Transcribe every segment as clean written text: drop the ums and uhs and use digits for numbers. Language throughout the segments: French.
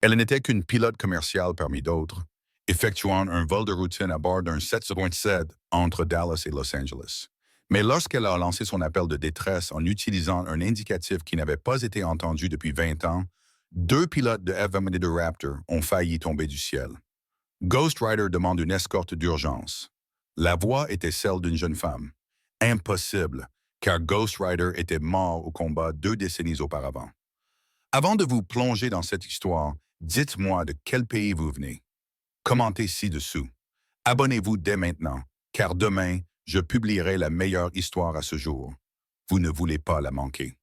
Elle n'était qu'une pilote commerciale parmi d'autres, effectuant un vol de routine à bord d'un 747 entre Dallas et Los Angeles. Mais lorsqu'elle a lancé son appel de détresse en utilisant un indicatif qui n'avait pas été entendu depuis 20 ans, deux pilotes de F-22 Raptor ont failli tomber du ciel. Ghost Rider demande une escorte d'urgence. La voix était celle d'une jeune femme. Impossible, car Ghost Rider était mort au combat 2 décennies auparavant. Avant de vous plonger dans cette histoire, dites-moi de quel pays vous venez. Commentez ci-dessous. Abonnez-vous dès maintenant, car demain, je publierai la meilleure histoire à ce jour. Vous ne voulez pas la manquer.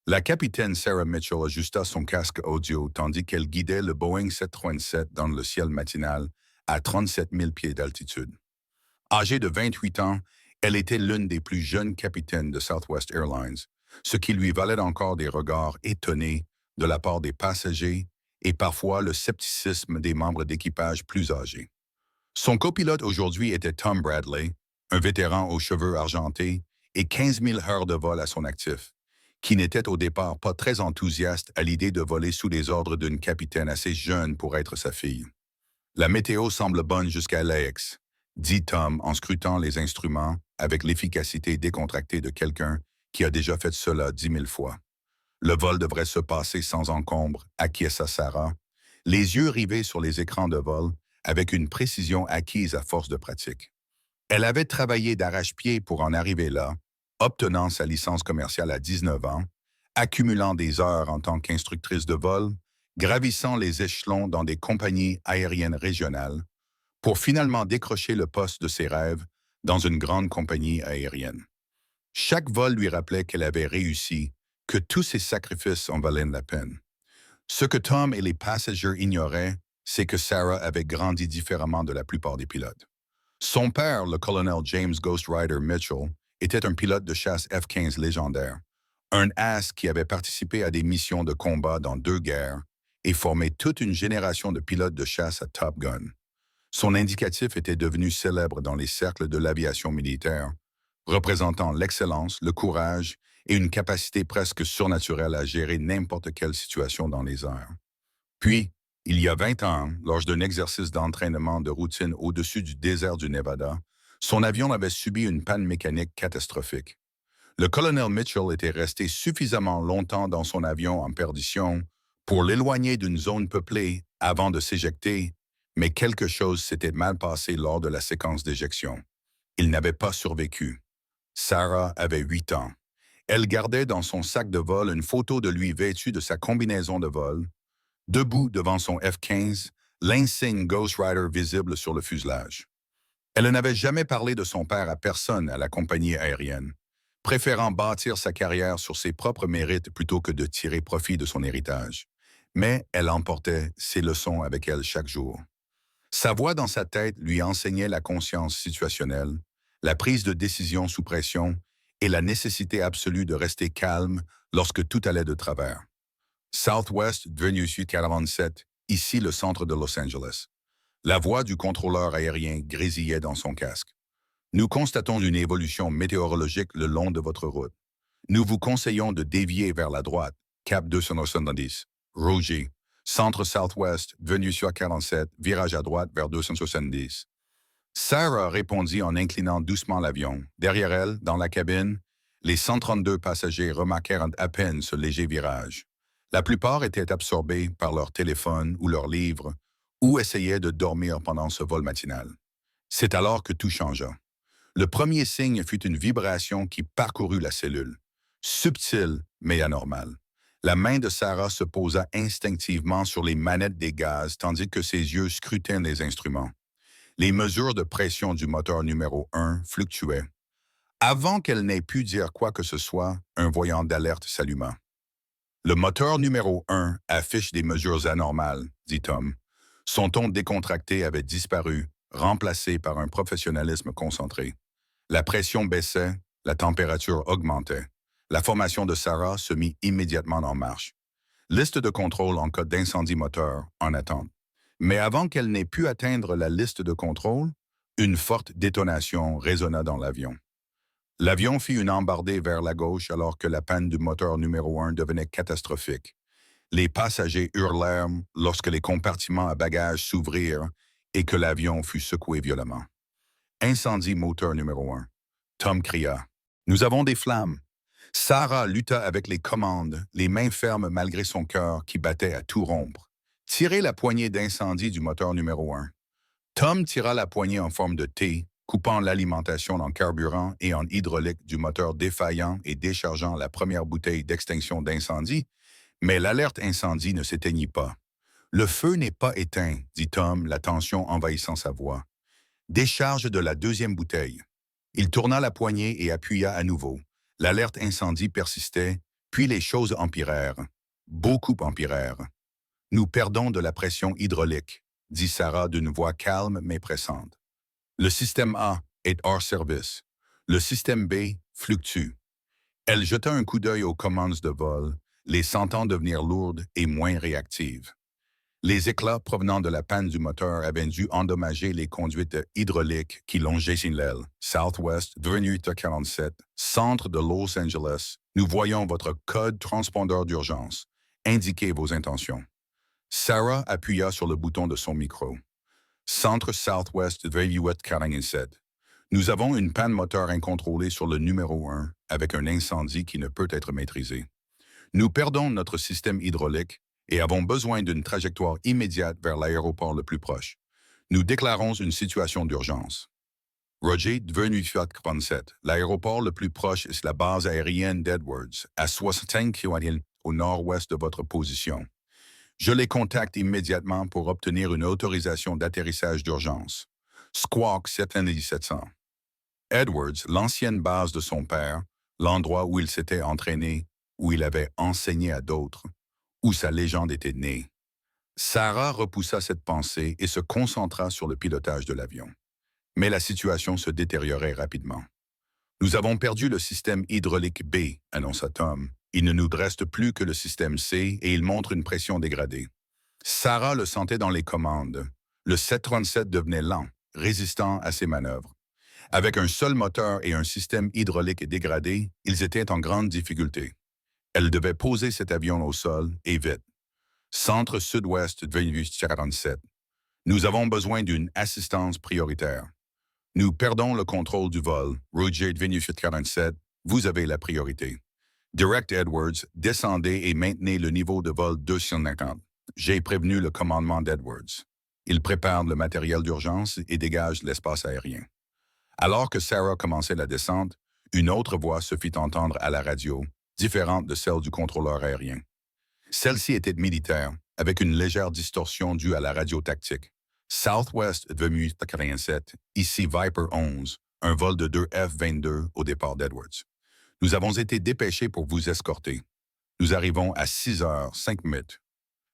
La capitaine Sarah Mitchell ajusta son casque audio tandis qu'elle guidait le Boeing 737 dans le ciel matinal à 37 000 pieds d'altitude. Âgée de 28 ans, elle était l'une des plus jeunes capitaines de Southwest Airlines, ce qui lui valait encore des regards étonnés de la part des passagers et parfois le scepticisme des membres d'équipage plus âgés. Son copilote aujourd'hui était Tom Bradley, un vétéran aux cheveux argentés et 15 000 heures de vol à son actif, qui n'était au départ pas très enthousiaste à l'idée de voler sous les ordres d'une capitaine assez jeune pour être sa fille. La météo semble bonne jusqu'à LAX, dit Tom en scrutant les instruments avec l'efficacité décontractée de quelqu'un qui a déjà fait cela 10 000 fois. Le vol devrait se passer sans encombre, acquiesça Sarah, les yeux rivés sur les écrans de vol, avec une précision acquise à force de pratique. Elle avait travaillé d'arrache-pied pour en arriver là, obtenant sa licence commerciale à 19 ans, accumulant des heures en tant qu'instructrice de vol, gravissant les échelons dans des compagnies aériennes régionales, pour finalement décrocher le poste de ses rêves dans une grande compagnie aérienne. Chaque vol lui rappelait qu'elle avait réussi, que tous ses sacrifices en valaient la peine. Ce que Tom et les passagers ignoraient, c'est que Sarah avait grandi différemment de la plupart des pilotes. Son père, le colonel James Ghost Rider Mitchell, était un pilote de chasse F-15 légendaire, un as qui avait participé à des missions de combat dans 2 guerres et formé toute une génération de pilotes de chasse à Top Gun. Son indicatif était devenu célèbre dans les cercles de l'aviation militaire, représentant l'excellence, le courage et une capacité presque surnaturelle à gérer n'importe quelle situation dans les airs. Puis, il y a 20 ans, lors d'un exercice d'entraînement de routine au-dessus du désert du Nevada, son avion avait subi une panne mécanique catastrophique. Le colonel Mitchell était resté suffisamment longtemps dans son avion en perdition pour l'éloigner d'une zone peuplée avant de s'éjecter, mais quelque chose s'était mal passé lors de la séquence d'éjection. Il n'avait pas survécu. Sarah avait 8 ans. Elle gardait dans son sac de vol une photo de lui vêtu de sa combinaison de vol, debout devant son F-15, l'insigne Ghost Rider visible sur le fuselage. Elle n'avait jamais parlé de son père à personne à la compagnie aérienne, préférant bâtir sa carrière sur ses propres mérites plutôt que de tirer profit de son héritage. Mais elle emportait ses leçons avec elle chaque jour. Sa voix dans sa tête lui enseignait la conscience situationnelle, la prise de décision sous pression et la nécessité absolue de rester calme lorsque tout allait de travers. Southwest, devenu Suite 47, ici le centre de Los Angeles. La voix du contrôleur aérien grésillait dans son casque. Nous constatons une évolution météorologique le long de votre route. Nous vous conseillons de dévier vers la droite, cap 270, Roger, centre Southwest, venu sur 47, virage à droite vers 270. Sarah répondit en inclinant doucement l'avion. Derrière elle, dans la cabine, les 132 passagers remarquèrent à peine ce léger virage. La plupart étaient absorbés par leur téléphone ou leurs livres ou essayaient de dormir pendant ce vol matinal. C'est alors que tout changea. Le premier signe fut une vibration qui parcourut la cellule. Subtile, mais anormale. La main de Sarah se posa instinctivement sur les manettes des gaz tandis que ses yeux scrutaient les instruments. Les mesures de pression du moteur numéro 1 fluctuaient. Avant qu'elle n'ait pu dire quoi que ce soit, un voyant d'alerte s'alluma. Le moteur numéro 1 affiche des mesures anormales, dit Tom. Son ton décontracté avait disparu, remplacé par un professionnalisme concentré. La pression baissait, la température augmentait. La formation de Sarah se mit immédiatement en marche. Liste de contrôle en cas d'incendie moteur, en attente. Mais avant qu'elle n'ait pu atteindre la liste de contrôle, une forte détonation résonna dans l'avion. L'avion fit une embardée vers la gauche alors que la panne du moteur numéro 1 devenait catastrophique. Les passagers hurlèrent lorsque les compartiments à bagages s'ouvrirent et que l'avion fut secoué violemment. Incendie moteur numéro 1. Tom cria. Nous avons des flammes. Sarah lutta avec les commandes, les mains fermes malgré son cœur qui battait à tout rompre. Tirez la poignée d'incendie du moteur numéro 1. Tom tira la poignée en forme de T, coupant l'alimentation en carburant et en hydraulique du moteur défaillant et déchargeant la première bouteille d'extinction d'incendie, mais l'alerte incendie ne s'éteignit pas. Le feu n'est pas éteint, dit Tom, la tension envahissant sa voix. Décharge de la deuxième bouteille. Il tourna la poignée et appuya à nouveau. L'alerte incendie persistait, puis les choses empirèrent. Beaucoup empirèrent. Nous perdons de la pression hydraulique, dit Sarah d'une voix calme mais pressante. Le système A est hors service. Le système B fluctue. Elle jeta un coup d'œil aux commandes de vol, les sentant devenir lourdes et moins réactives. Les éclats provenant de la panne du moteur avaient dû endommager les conduites hydrauliques qui longeaient l'aile. Southwest 2847, centre de Los Angeles. Nous voyons votre code transpondeur d'urgence. Indiquez vos intentions. Sarah appuya sur le bouton de son micro. Centre Southwest 2847. Nous avons une panne moteur incontrôlée sur le numéro 1 avec un incendie qui ne peut être maîtrisé. Nous perdons notre système hydraulique et avons besoin d'une trajectoire immédiate vers l'aéroport le plus proche. Nous déclarons une situation d'urgence. Roger 2847. L'aéroport le plus proche est la base aérienne d'Edwards, à 65 km au nord-ouest de votre position. Je les contacte immédiatement pour obtenir une autorisation d'atterrissage d'urgence. Squawk 7700. Edwards, l'ancienne base de son père, l'endroit où il s'était entraîné, où il avait enseigné à d'autres, où sa légende était née. Sarah repoussa cette pensée et se concentra sur le pilotage de l'avion. Mais la situation se détériorait rapidement. Nous avons perdu le système hydraulique B, annonça Tom. Il ne nous reste plus que le système C et il montre une pression dégradée. Sarah le sentait dans les commandes. Le 737 devenait lent, résistant à ses manœuvres. Avec un seul moteur et un système hydraulique dégradé, ils étaient en grande difficulté. Elle devait poser cet avion au sol, et vite. Centre sud-ouest 2847. Nous avons besoin d'une assistance prioritaire. Nous perdons le contrôle du vol. Roger 2847, vous avez la priorité. Direct Edwards, descendez et maintenez le niveau de vol 250. J'ai prévenu le commandement d'Edwards. Il prépare le matériel d'urgence et dégage l'espace aérien. Alors que Sarah commençait la descente, une autre voix se fit entendre à la radio, différente de celle du contrôleur aérien. Celle-ci était militaire, avec une légère distorsion due à la radio tactique. Southwest 2847, ici Viper 11, un vol de 2 F-22 au départ d'Edwards. Nous avons été dépêchés pour vous escorter. Nous arrivons à 6h05.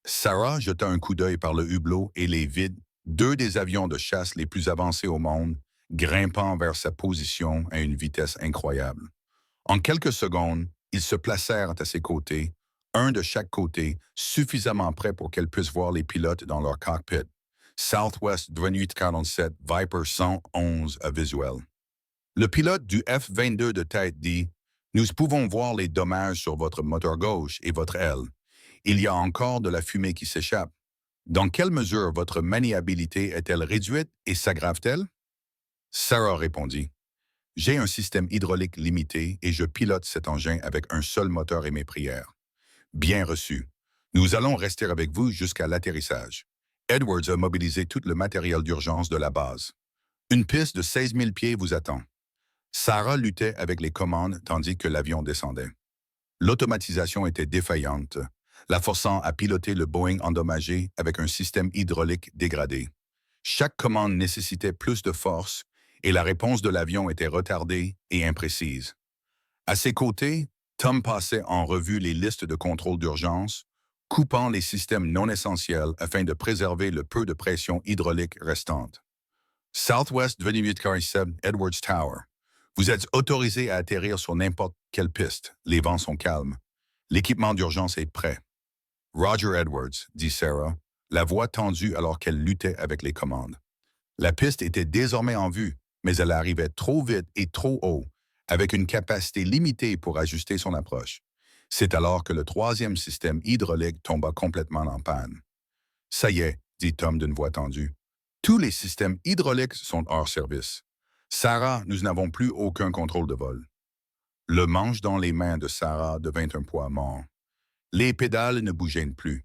Sarah jeta un coup d'œil par le hublot et les vides, deux des avions de chasse les plus avancés au monde, grimpant vers sa position à une vitesse incroyable. En quelques secondes, ils se placèrent à ses côtés, un de chaque côté, suffisamment près pour qu'elle puisse voir les pilotes dans leur cockpit. Southwest 2847 Viper 111 à visuel. Le pilote du F-22 de tête dit « Nous pouvons voir les dommages sur votre moteur gauche et votre aile. Il y a encore de la fumée qui s'échappe. Dans quelle mesure votre maniabilité est-elle réduite et s'aggrave-t-elle? » Sarah répondit « J'ai un système hydraulique limité et je pilote cet engin avec un seul moteur et mes prières. Bien reçu. Nous allons rester avec vous jusqu'à l'atterrissage. » Edwards a mobilisé tout le matériel d'urgence de la base. Une piste de 16 000 pieds vous attend. Sarah luttait avec les commandes tandis que l'avion descendait. L'automatisation était défaillante, la forçant à piloter le Boeing endommagé avec un système hydraulique dégradé. Chaque commande nécessitait plus de force et la réponse de l'avion était retardée et imprécise. À ses côtés, Tom passait en revue les listes de contrôle d'urgence, coupant les systèmes non essentiels afin de préserver le peu de pression hydraulique restante. Southwest 2847 Edwards Tower. Vous êtes autorisé à atterrir sur n'importe quelle piste. Les vents sont calmes. L'équipement d'urgence est prêt. Roger Edwards, dit Sarah, la voix tendue alors qu'elle luttait avec les commandes. La piste était désormais en vue, mais elle arrivait trop vite et trop haut, avec une capacité limitée pour ajuster son approche. C'est alors que le troisième système hydraulique tomba complètement en panne. Ça y est, dit Tom d'une voix tendue. Tous les systèmes hydrauliques sont hors service. Sarah, nous n'avons plus aucun contrôle de vol. Le manche dans les mains de Sarah devint un poids mort. Les pédales ne bougeaient plus.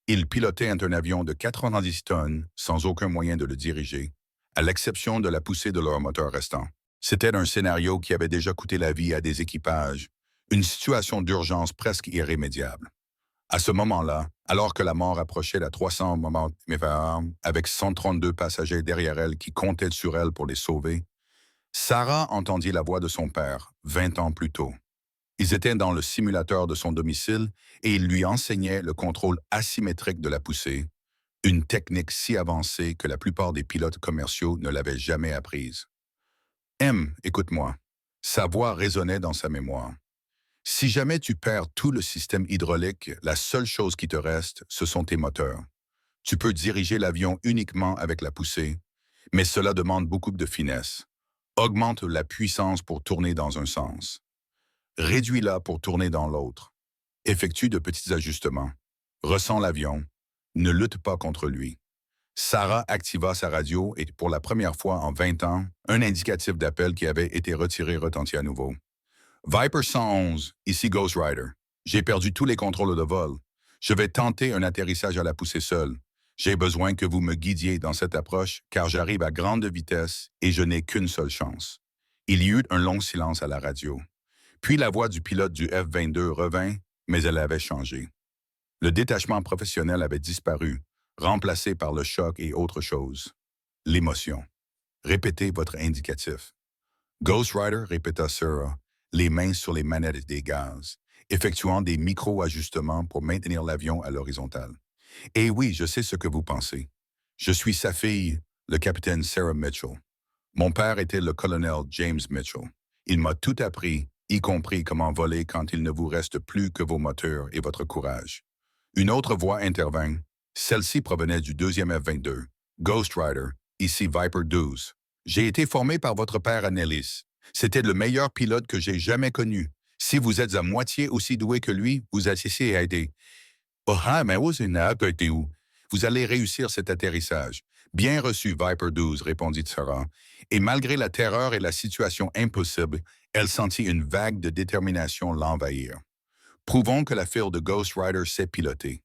Il pilotait un avion de 90 tonnes sans aucun moyen de le diriger, à l'exception de la poussée de leur moteur restant. C'était un scénario qui avait déjà coûté la vie à des équipages, une situation d'urgence presque irrémédiable. À ce moment-là, alors que la mort approchait la 300 mph, avec 132 passagers derrière elle qui comptaient sur elle pour les sauver, Sarah entendit la voix de son père, 20 ans plus tôt. Ils étaient dans le simulateur de son domicile et il lui enseignait le contrôle asymétrique de la poussée, une technique si avancée que la plupart des pilotes commerciaux ne l'avaient jamais apprise. Écoute-moi. Sa voix résonnait dans sa mémoire. Si jamais tu perds tout le système hydraulique, la seule chose qui te reste, ce sont tes moteurs. Tu peux diriger l'avion uniquement avec la poussée, mais cela demande beaucoup de finesse. Augmente la puissance pour tourner dans un sens. Réduis-la pour tourner dans l'autre. Effectue de petits ajustements. Ressens l'avion. Ne lutte pas contre lui. Sarah activa sa radio et, pour la première fois en 20 ans, un indicatif d'appel qui avait été retiré retentit à nouveau. Viper 111, ici Ghost Rider. J'ai perdu tous les contrôles de vol. Je vais tenter un atterrissage à la poussée seule. J'ai besoin que vous me guidiez dans cette approche car j'arrive à grande vitesse et je n'ai qu'une seule chance. Il y eut un long silence à la radio. Puis la voix du pilote du F-22 revint, mais elle avait changé. Le détachement professionnel avait disparu, remplacé par le choc et autre chose. L'émotion. Répétez votre indicatif. Ghost Rider répéta Sarah, les mains sur les manettes des gaz, effectuant des micro-ajustements pour maintenir l'avion à l'horizontale. Et oui, je sais ce que vous pensez. Je suis sa fille, le capitaine Sarah Mitchell. Mon père était le colonel James Mitchell. Il m'a tout appris, y compris comment voler quand il ne vous reste plus que vos moteurs et votre courage. Une autre voix intervint. Celle-ci provenait du deuxième F-22. Ghost Rider, ici Viper 12. J'ai été formé par votre père à Nellis. C'était le meilleur pilote que j'ai jamais connu. Si vous êtes à moitié aussi doué que lui, vous assistez à aider. Vous allez réussir cet atterrissage. Bien reçu, Viper 12, répondit Sarah. Et malgré la terreur et la situation impossible, elle sentit une vague de détermination l'envahir. Prouvons que la file de Ghost Rider sait piloter.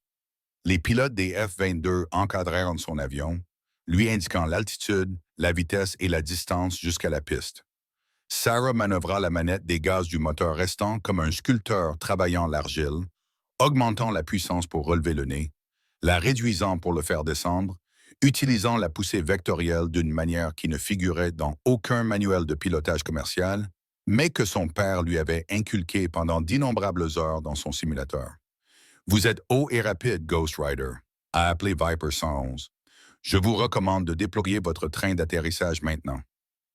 Les pilotes des F-22 encadrèrent son avion, lui indiquant l'altitude, la vitesse et la distance jusqu'à la piste. Sarah manœuvra la manette des gaz du moteur restant comme un sculpteur travaillant l'argile, augmentant la puissance pour relever le nez, la réduisant pour le faire descendre, utilisant la poussée vectorielle d'une manière qui ne figurait dans aucun manuel de pilotage commercial, mais que son père lui avait inculqué pendant d'innombrables heures dans son simulateur. Vous êtes haut et rapide, Ghost Rider, a appelé Viper 111. Je vous recommande de déployer votre train d'atterrissage maintenant.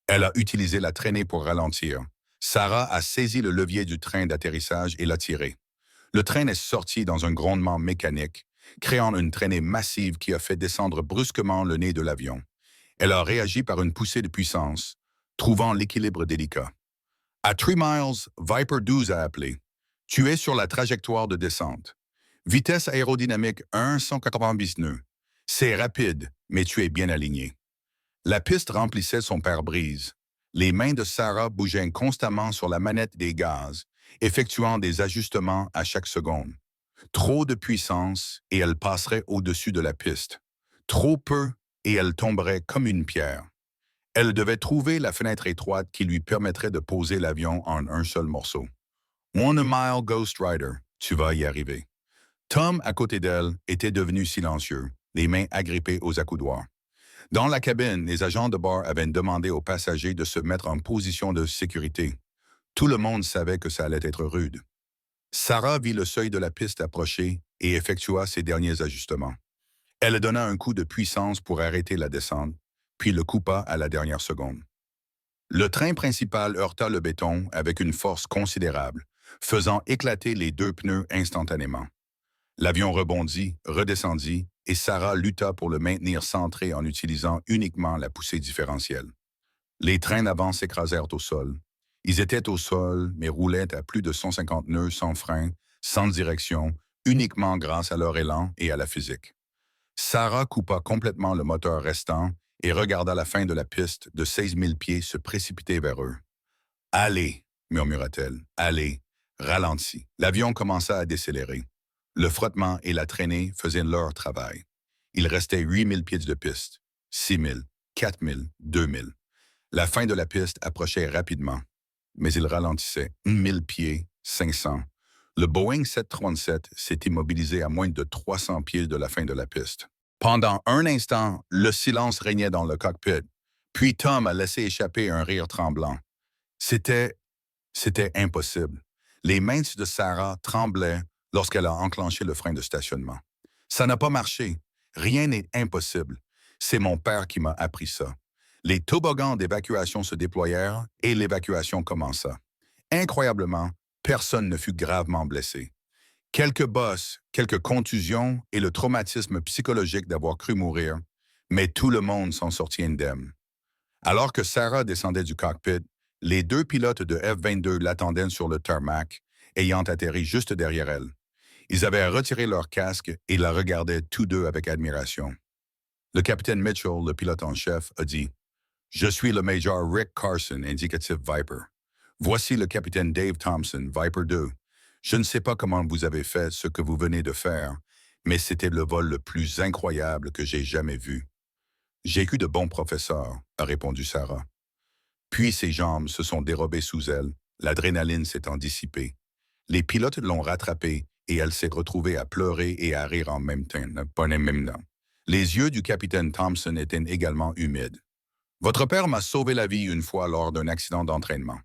Elle a utilisé la traînée pour ralentir. Sarah a saisi le levier du train d'atterrissage et l'a tiré. Le train est sorti dans un grondement mécanique, créant une traînée massive qui a fait descendre brusquement le nez de l'avion. Elle a réagi par une poussée de puissance, trouvant l'équilibre délicat. À 3 miles, Viper 12 a appelé. Tu es sur la trajectoire de descente. Vitesse aérodynamique 180 nœuds. C'est rapide, mais tu es bien aligné. La piste remplissait son pare-brise. Les mains de Sarah bougeaient constamment sur la manette des gaz, effectuant des ajustements à chaque seconde. Trop de puissance et elle passerait au-dessus de la piste. Trop peu et elle tomberait comme une pierre. Elle devait trouver la fenêtre étroite qui lui permettrait de poser l'avion en un seul morceau. One mile, Ghost Rider, tu vas y arriver. Tom, à côté d'elle, était devenu silencieux, les mains agrippées aux accoudoirs. Dans la cabine, les agents de bord avaient demandé aux passagers de se mettre en position de sécurité. Tout le monde savait que ça allait être rude. Sarah vit le seuil de la piste approcher et effectua ses derniers ajustements. Elle donna un coup de puissance pour arrêter la descente, puis le coupa à la dernière seconde. Le train principal heurta le béton avec une force considérable, faisant éclater les deux pneus instantanément. L'avion rebondit, redescendit, et Sarah lutta pour le maintenir centré en utilisant uniquement la poussée différentielle. Les trains d'avant s'écrasèrent au sol. Ils étaient au sol, mais roulaient à plus de 150 nœuds sans frein, sans direction, uniquement grâce à leur élan et à la physique. Sarah coupa complètement le moteur restant et regarda la fin de la piste de 16 000 pieds se précipiter vers eux. « Allez !» murmura-t-elle. « Allez !» Ralentit. L'avion commença à décélérer. Le frottement et la traînée faisaient leur travail. Il restait 8 000 pieds de piste. 6 000, 4 000, 2 000. La fin de la piste approchait rapidement, mais il ralentissait. 1 000 pieds, 500. Le Boeing 737 s'est immobilisé à moins de 300 pieds de la fin de la piste. Pendant un instant, le silence régnait dans le cockpit, puis Tom a laissé échapper un rire tremblant. C'était impossible. Les mains de Sarah tremblaient lorsqu'elle a enclenché le frein de stationnement. Ça n'a pas marché. Rien n'est impossible. C'est mon père qui m'a appris ça. Les toboggans d'évacuation se déployèrent et l'évacuation commença. Incroyablement, personne ne fut gravement blessé. Quelques bosses, quelques contusions et le traumatisme psychologique d'avoir cru mourir, mais tout le monde s'en sortit indemne. Alors que Sarah descendait du cockpit, les deux pilotes de F-22 l'attendaient sur le tarmac, ayant atterri juste derrière elle. Ils avaient retiré leur casque et la regardaient tous deux avec admiration. Le capitaine Mitchell, le pilote en chef, a dit « Je suis le Major Rick Carson, indicatif Viper. Voici le capitaine Dave Thompson, Viper 2. Je ne sais pas comment vous avez fait ce que vous venez de faire, mais c'était le vol le plus incroyable que j'ai jamais vu. » « J'ai eu de bons professeurs, » a répondu Sarah. Puis ses jambes se sont dérobées sous elle, l'adrénaline s'étant dissipée. Les pilotes l'ont rattrapée et elle s'est retrouvée à pleurer et à rire en même temps. Les yeux du capitaine Thompson étaient également humides. « Votre père m'a sauvé la vie une fois lors d'un accident d'entraînement.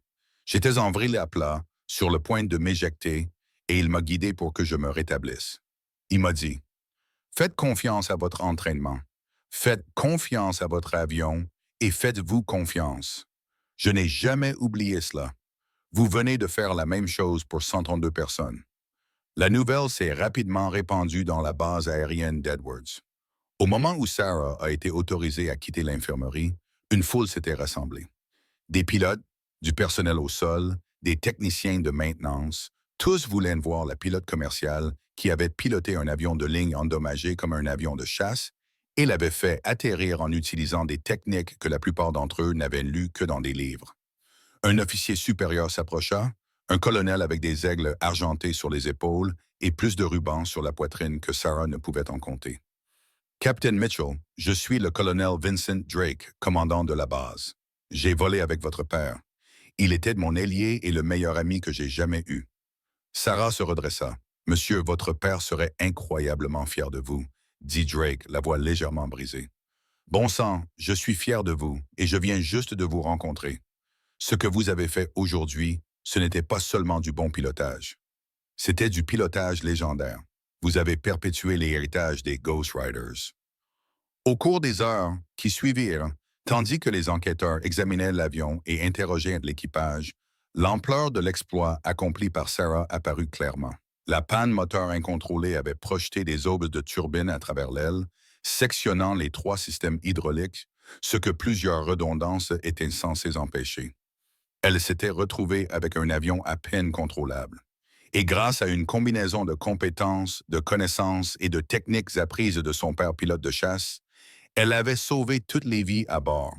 J'étais en vrille à plat, sur le point de m'éjecter, et il m'a guidé pour que je me rétablisse. Il m'a dit, « Faites confiance à votre entraînement. Faites confiance à votre avion et faites-vous confiance. » Je n'ai jamais oublié cela. Vous venez de faire la même chose pour 132 personnes. La nouvelle s'est rapidement répandue dans la base aérienne d'Edwards. Au moment où Sarah a été autorisée à quitter l'infirmerie, une foule s'était rassemblée. Des pilotes, du personnel au sol, des techniciens de maintenance, tous voulaient voir la pilote commerciale qui avait piloté un avion de ligne endommagé comme un avion de chasse et l'avait fait atterrir en utilisant des techniques que la plupart d'entre eux n'avaient lues que dans des livres. Un officier supérieur s'approcha, un colonel avec des aigles argentés sur les épaules et plus de rubans sur la poitrine que Sarah ne pouvait en compter. « Captain Mitchell, je suis le colonel Vincent Drake, commandant de la base. J'ai volé avec votre père. Il était mon ailier et le meilleur ami que j'ai jamais eu. » Sarah se redressa. « Monsieur, votre père serait incroyablement fier de vous, » dit Drake, la voix légèrement brisée. « Bon sang, je suis fier de vous et je viens juste de vous rencontrer. Ce que vous avez fait aujourd'hui, ce n'était pas seulement du bon pilotage. C'était du pilotage légendaire. Vous avez perpétué l'héritage des Ghost Riders. » Au cours des heures qui suivirent, tandis que les enquêteurs examinaient l'avion et interrogeaient l'équipage, l'ampleur de l'exploit accompli par Sarah apparut clairement. La panne moteur incontrôlée avait projeté des aubes de turbines à travers l'aile, sectionnant les trois systèmes hydrauliques, ce que plusieurs redondances étaient censées empêcher. Elle s'était retrouvée avec un avion à peine contrôlable. Et grâce à une combinaison de compétences, de connaissances et de techniques apprises de son père pilote de chasse, elle avait sauvé toutes les vies à bord.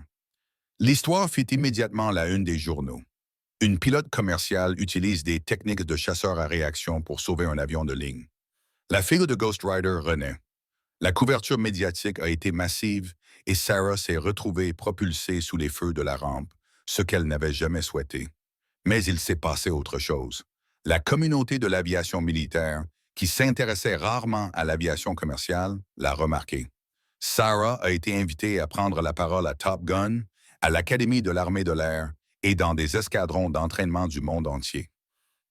L'histoire fit immédiatement la une des journaux. Une pilote commerciale utilise des techniques de chasseur à réaction pour sauver un avion de ligne. La fille de Ghost Rider renaît. La couverture médiatique a été massive et Sarah s'est retrouvée propulsée sous les feux de la rampe, ce qu'elle n'avait jamais souhaité. Mais il s'est passé autre chose. La communauté de l'aviation militaire, qui s'intéressait rarement à l'aviation commerciale, l'a remarqué. Sarah a été invitée à prendre la parole à Top Gun, à l'Académie de l'armée de l'air et dans des escadrons d'entraînement du monde entier.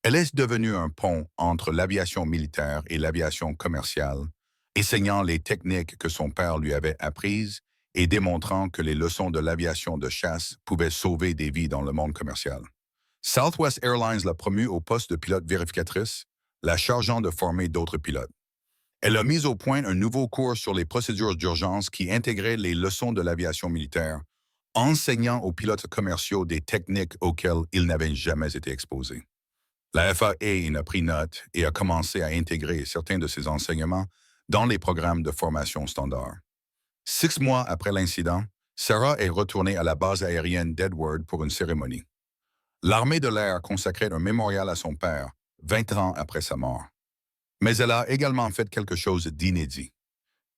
Elle est devenue un pont entre l'aviation militaire et l'aviation commerciale, enseignant les techniques que son père lui avait apprises et démontrant que les leçons de l'aviation de chasse pouvaient sauver des vies dans le monde commercial. Southwest Airlines l'a promue au poste de pilote vérificatrice, la chargeant de former d'autres pilotes. Elle a mis au point un nouveau cours sur les procédures d'urgence qui intégrait les leçons de l'aviation militaire, enseignant aux pilotes commerciaux des techniques auxquelles ils n'avaient jamais été exposés. La FAA en a pris note et a commencé à intégrer certains de ces enseignements dans les programmes de formation standard. 6 mois après l'incident, Sarah est retournée à la base aérienne d'Edward pour une cérémonie. L'armée de l'air consacrait un mémorial à son père, 20 ans après sa mort. Mais elle a également fait quelque chose d'inédit.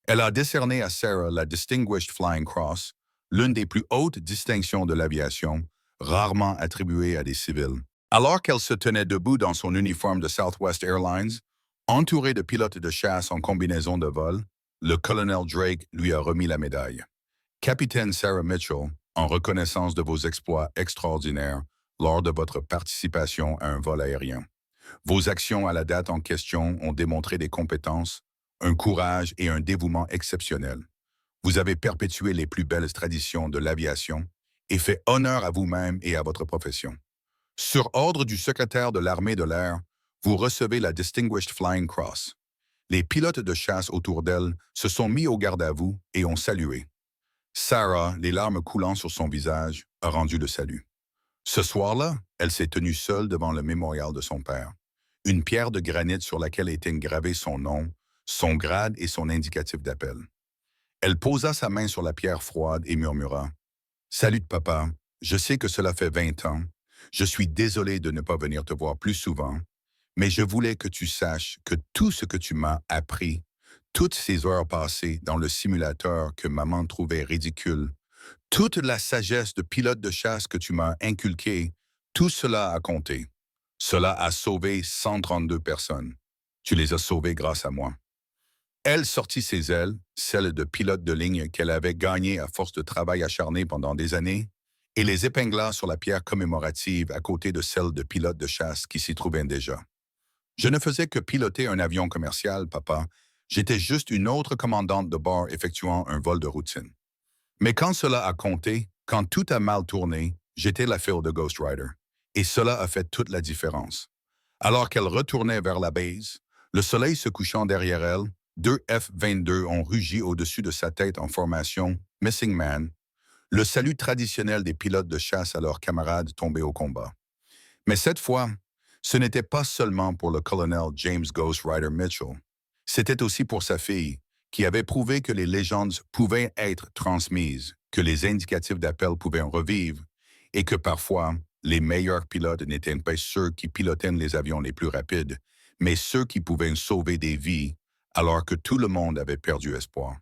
Elle a décerné à Sarah la Distinguished Flying Cross, l'une des plus hautes distinctions de l'aviation, rarement attribuée à des civils. Alors qu'elle se tenait debout dans son uniforme de Southwest Airlines, entourée de pilotes de chasse en combinaison de vol, le colonel Drake lui a remis la médaille. Capitaine Sarah Mitchell, en reconnaissance de vos exploits extraordinaires lors de votre participation à un vol aérien. Vos actions à la date en question ont démontré des compétences, un courage et un dévouement exceptionnels. Vous avez perpétué les plus belles traditions de l'aviation et fait honneur à vous-même et à votre profession. Sur ordre du secrétaire de l'armée de l'air, vous recevez la Distinguished Flying Cross. Les pilotes de chasse autour d'elle se sont mis au garde à vous et ont salué. Sarah, les larmes coulant sur son visage, a rendu le salut. Ce soir-là, elle s'est tenue seule devant le mémorial de son père. Une pierre de granit sur laquelle était gravé son nom, son grade et son indicatif d'appel. Elle posa sa main sur la pierre froide et murmura « Salut, papa, je sais que cela fait 20 ans. Je suis désolé de ne pas venir te voir plus souvent, mais je voulais que tu saches que tout ce que tu m'as appris, toutes ces heures passées dans le simulateur que maman trouvait ridicule, toute la sagesse de pilote de chasse que tu m'as inculquée, tout cela a compté. Cela a sauvé 132 personnes. Tu les as sauvées grâce à moi. » Elle sortit ses ailes, celles de pilote de ligne qu'elle avait gagnées à force de travail acharné pendant des années, et les épingla sur la pierre commémorative à côté de celle de pilote de chasse qui s'y trouvait déjà. Je ne faisais que piloter un avion commercial, papa. J'étais juste une autre commandante de bord effectuant un vol de routine. Mais quand cela a compté, quand tout a mal tourné, j'étais la fille de Ghost Rider. Et cela a fait toute la différence. Alors qu'elle retournait vers la base, le soleil se couchant derrière elle, 2 F-22 ont rugi au-dessus de sa tête en formation « Missing Man », le salut traditionnel des pilotes de chasse à leurs camarades tombés au combat. Mais cette fois, ce n'était pas seulement pour le colonel James Ghost Rider Mitchell. C'était aussi pour sa fille, qui avait prouvé que les légendes pouvaient être transmises, que les indicatifs d'appel pouvaient revivre, et que parfois, les meilleurs pilotes n'étaient pas ceux qui pilotaient les avions les plus rapides, mais ceux qui pouvaient sauver des vies alors que tout le monde avait perdu espoir.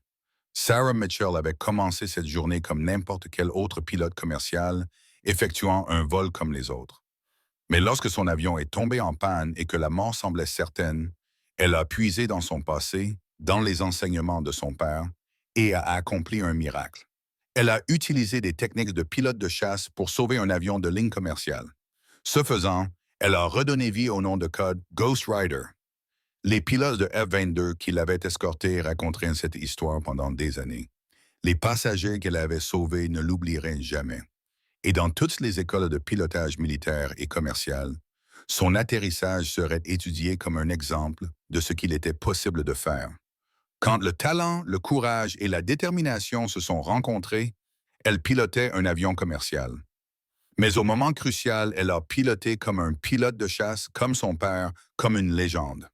Sarah Mitchell avait commencé cette journée comme n'importe quel autre pilote commercial, effectuant un vol comme les autres. Mais lorsque son avion est tombé en panne et que la mort semblait certaine, elle a puisé dans son passé, dans les enseignements de son père, et a accompli un miracle. Elle a utilisé des techniques de pilote de chasse pour sauver un avion de ligne commerciale. Ce faisant, elle a redonné vie au nom de code Ghost Rider. Les pilotes de F-22 qui l'avaient escorté raconteraient cette histoire pendant des années. Les passagers qu'elle avait sauvés ne l'oublieraient jamais. Et dans toutes les écoles de pilotage militaire et commercial, son atterrissage serait étudié comme un exemple de ce qu'il était possible de faire. Quand le talent, le courage et la détermination se sont rencontrés, elle pilotait un avion commercial. Mais au moment crucial, elle a piloté comme un pilote de chasse, comme son père, comme une légende.